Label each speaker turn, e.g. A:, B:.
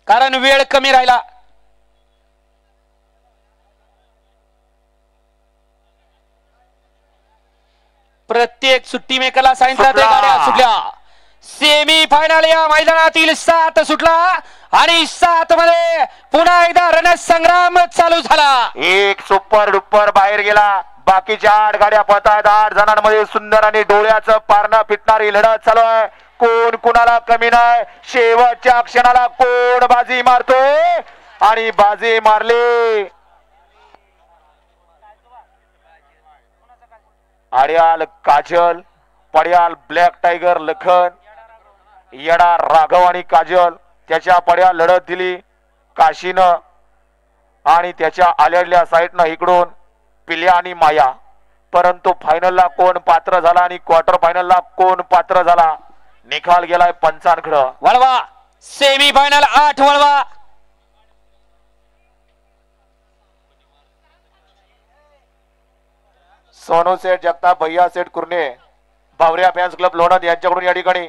A: कारण वेळ कमी राहिला. प्रत्येक सुट्टी मेकरला सांगितलं ते गाड्या सुटल्या. सेमी फायनल या मैदानातील 7 सुटला आणि 7 मध्ये पुन्हा एकदा रणसंग्राम चालू झाला.
B: एक सुपर डुपर बाहेर गेला. बाकीच्या 8 गाड्या पळतायत. 8 जणांमध्ये सुंदर आणि डोळ्याचं पारणं फिटणारी लढत चालू आहे. कोण कुणाला कमी नाही. शेवटच्या क्षणाला कोण बाजी मारतोय आणि बाजी मारली. आड्याल काजल, पड्याल ब्लॅक टायगर लखन, येडा राघव आणि काजल त्याच्या पड्या लढत दिली काशीनं आणि त्याच्या आलेल्या साईडनं इकडून पिल्या आणि माया. परंतु फायनलला कोण पात्र झाला आणि क्वार्टर फायनलला कोण पात्र झाला निकाल गेलाय पंचांकडं.
A: वळवा सेमी फायनल 8 वळवा.
B: सोनू सेठ जगताप, भैया सेठ कुर्णे, बावऱ्या फॅन्स क्लब लोणंद यांच्याकडून या ठिकाणी